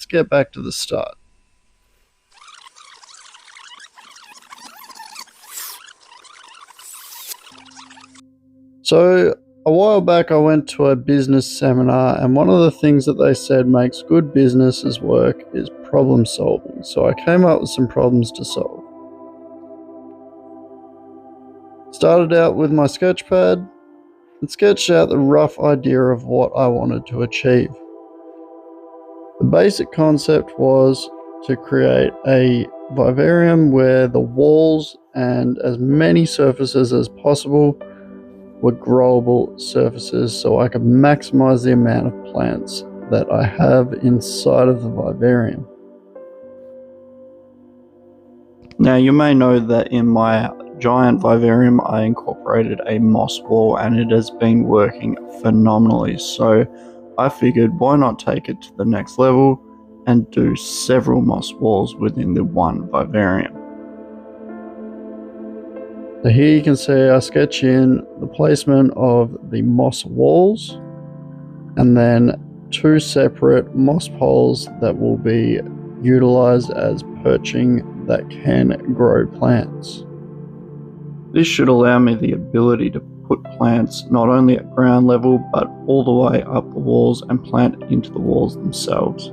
let's get back to the start. So a while back I went to a business seminar, and one of the things that they said makes good businesses work is problem solving. So I came up with some problems to solve. Started out with my sketch pad and sketched out the rough idea of what I wanted to achieve. The basic concept was to create a vivarium where the walls and as many surfaces as possible were growable surfaces, so I could maximize the amount of plants that I have inside of the vivarium. Now you may know that in my giant vivarium I incorporated a moss wall, and it has been working phenomenally, so I figured why not take it to the next level and do several moss walls within the one vivarium. So here you can see I sketch in the placement of the moss walls and then two separate moss poles that will be utilized as perching that can grow plants. This should allow me the ability to put plants not only at ground level but all the way up the walls and plant into the walls themselves.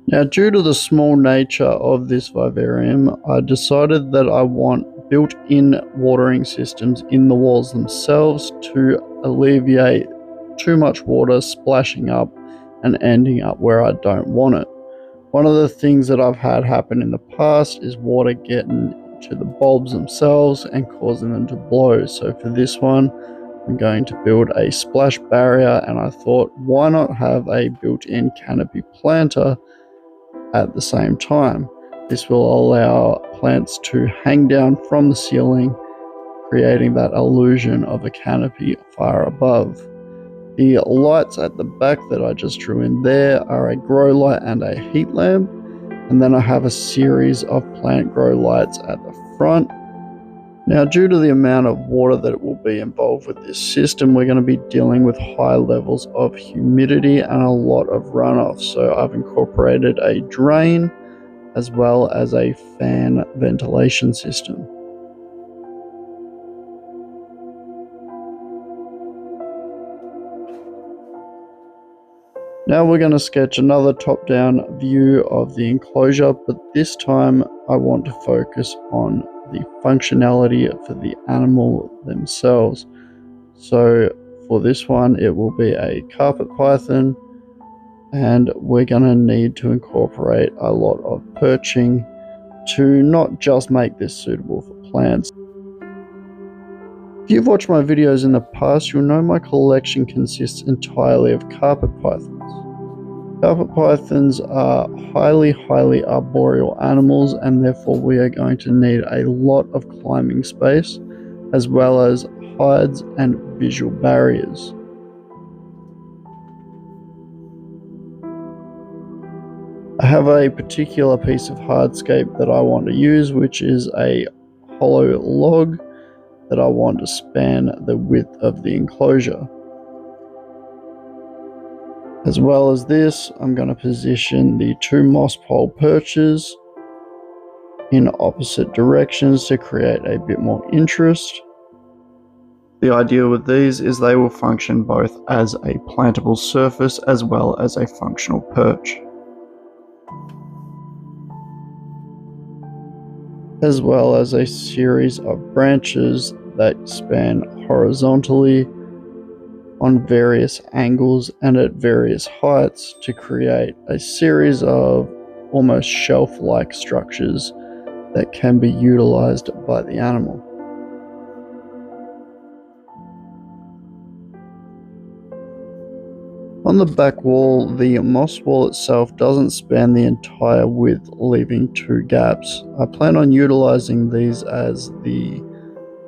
Now, due to the small nature of this vivarium, I decided that I want built-in watering systems in the walls themselves to alleviate too much water splashing up and ending up where I don't want it. One of the things that I've had happen in the past is water getting to the bulbs themselves and causing them to blow. So for this one, I'm going to build a splash barrier, and I thought, why not have a built-in canopy planter at the same time? This will allow plants to hang down from the ceiling, creating that illusion of a canopy far above. The lights at the back that I just drew in there are a grow light and a heat lamp, and then I have a series of plant grow lights at the front. Now, due to the amount of water that will be involved with this system, we're going to be dealing with high levels of humidity and a lot of runoff. So I've incorporated a drain as well as a fan ventilation system. Now we're going to sketch another top-down view of the enclosure, but this time I want to focus on the functionality for the animal themselves. So for this one, it will be a carpet python, and we're going to need to incorporate a lot of perching to not just make this suitable for plants. If you've watched my videos in the past, you'll know my collection consists entirely of carpet pythons. Carpet pythons are highly arboreal animals, and therefore we are going to need a lot of climbing space as well as hides and visual barriers. I have a particular piece of hardscape that I want to use, which is a hollow log that I want to span the width of the enclosure. As well as this, I'm going to position the two moss pole perches in opposite directions to create a bit more interest. The idea with these is they will function both as a plantable surface as well as a functional perch, as well as a series of branches that span horizontally on various angles and at various heights to create a series of almost shelf-like structures that can be utilized by the animal. On the back wall, the moss wall itself doesn't span the entire width, leaving two gaps. I plan on utilizing these as the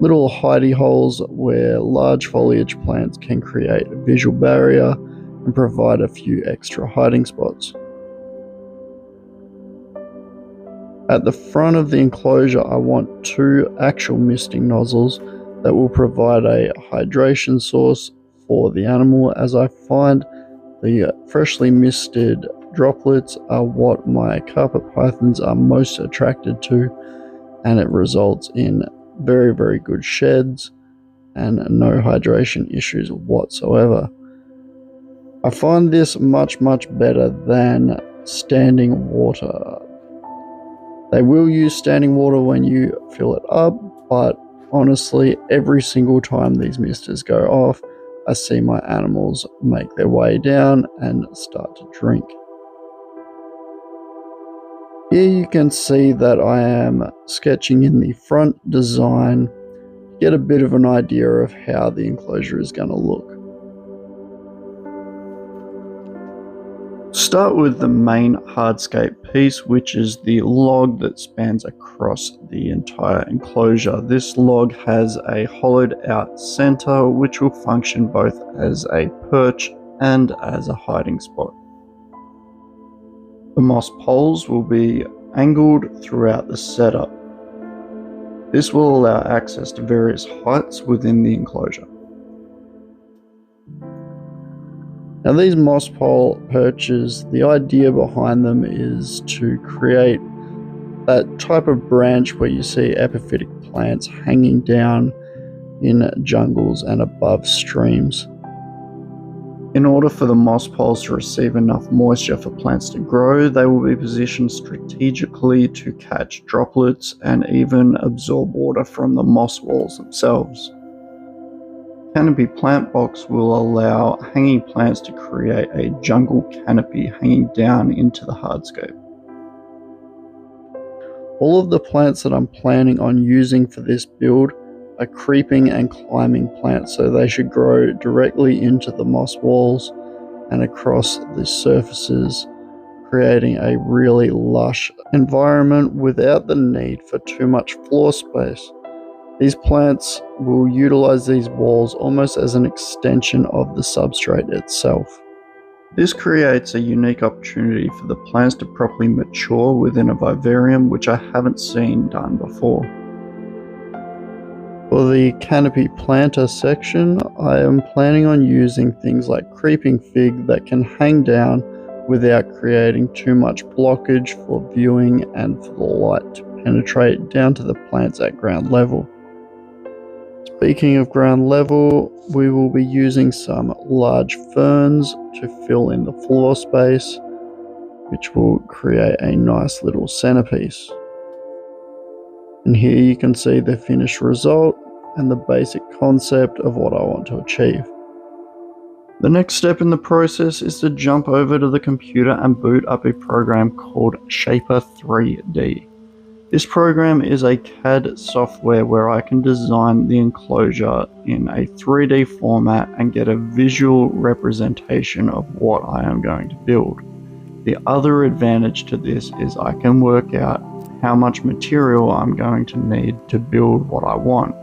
little hidey holes where large foliage plants can create a visual barrier and provide a few extra hiding spots. At the front of the enclosure, I want two actual misting nozzles that will provide a hydration source for the animal, as I find the freshly misted droplets are what my carpet pythons are most attracted to, and it results in very, very good sheds and no hydration issues whatsoever. I find this much better than standing water. They will use standing water when you fill it up, but honestly, every single time these misters go off, I see my animals make their way down and start to drink. Here you can see that I am sketching in the front design, get a bit of an idea of how the enclosure is going to look. Start with the main hardscape piece, which is the log that spans across the entire enclosure. This log has a hollowed out center, which will function both as a perch and as a hiding spot. The moss poles will be angled throughout the setup. This will allow access to various heights within the enclosure. Now these moss pole perches, the idea behind them is to create that type of branch where you see epiphytic plants hanging down in jungles and above streams. In order for the moss poles to receive enough moisture for plants to grow, they will be positioned strategically to catch droplets and even absorb water from the moss walls themselves. Canopy plant box will allow hanging plants to create a jungle canopy hanging down into the hardscape. All of the plants that I'm planning on using for this build are creeping and climbing plants, so they should grow directly into the moss walls and across the surfaces, creating a really lush environment without the need for too much floor space. These plants will utilize these walls almost as an extension of the substrate itself. This creates a unique opportunity for the plants to properly mature within a vivarium, which I haven't seen done before. For the canopy planter section, I am planning on using things like creeping fig that can hang down without creating too much blockage for viewing and for the light to penetrate down to the plants at ground level. Speaking of ground level, we will be using some large ferns to fill in the floor space, which will create a nice little centerpiece. And here you can see the finished result and the basic concept of what I want to achieve. The next step in the process is to jump over to the computer and boot up a program called Shaper 3D. This program is a CAD software where I can design the enclosure in a 3D format and get a visual representation of what I am going to build. The other advantage to this is I can work out how much material I'm going to need to build what I want.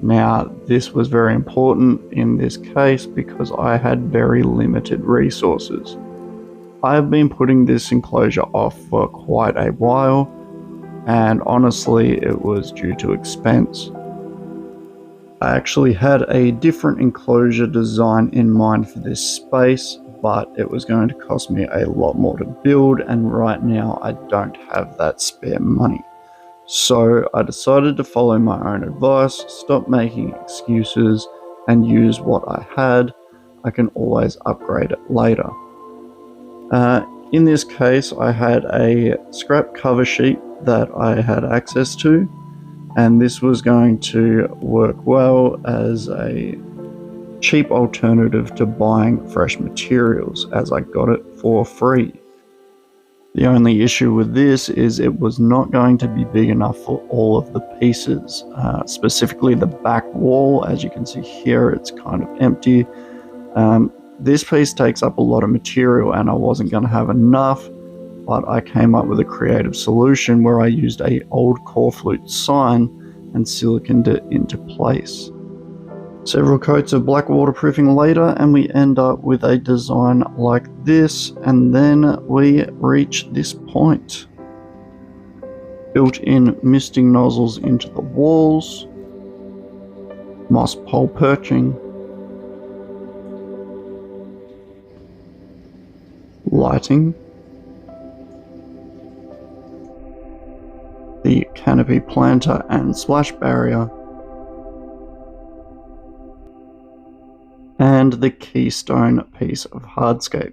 Now, this was very important in this case because I had very limited resources. I have been putting this enclosure off for quite a while, and honestly it was due to expense. I actually had a different enclosure design in mind for this space, but it was going to cost me a lot more to build, and right now I don't have that spare money. So I decided to follow my own advice, stop making excuses, and use what I had. I can always upgrade it later. In this case, I had a scrap cover sheet that I had access to, and this was going to work well as a cheap alternative to buying fresh materials, as I got it for free. The only issue with this is it was not going to be big enough for all of the pieces, specifically the back wall. As you can see here, it's kind of empty. This piece takes up a lot of material and I wasn't going to have enough, but I came up with a creative solution where I used an old core flute sign and siliconed it into place. Several coats of black waterproofing later and we end up with a design like this, and then we reach this point. Built-in misting nozzles into the walls, moss pole perching, lighting, the canopy planter and splash barrier, and the keystone piece of hardscape.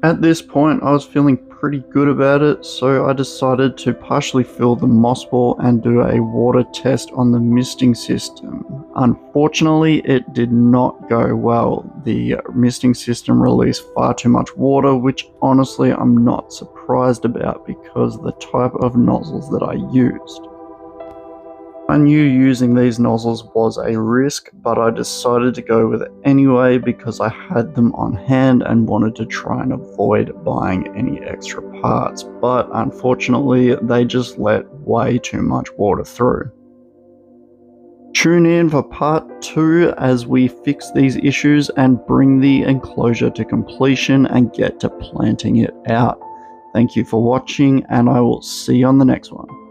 At this point I was feeling pretty good about it, so I decided to partially fill the moss ball and do a water test on the misting system. Unfortunately, it did not go well. The misting system released far too much water, which honestly I'm not surprised about because of the type of nozzles that I used. I knew using these nozzles was a risk, but I decided to go with it anyway because I had them on hand and wanted to try and avoid buying any extra parts, but unfortunately they just let way too much water through. Tune in for part 2 as we fix these issues and bring the enclosure to completion and get to planting it out. Thank you for watching, and I will see you on the next one.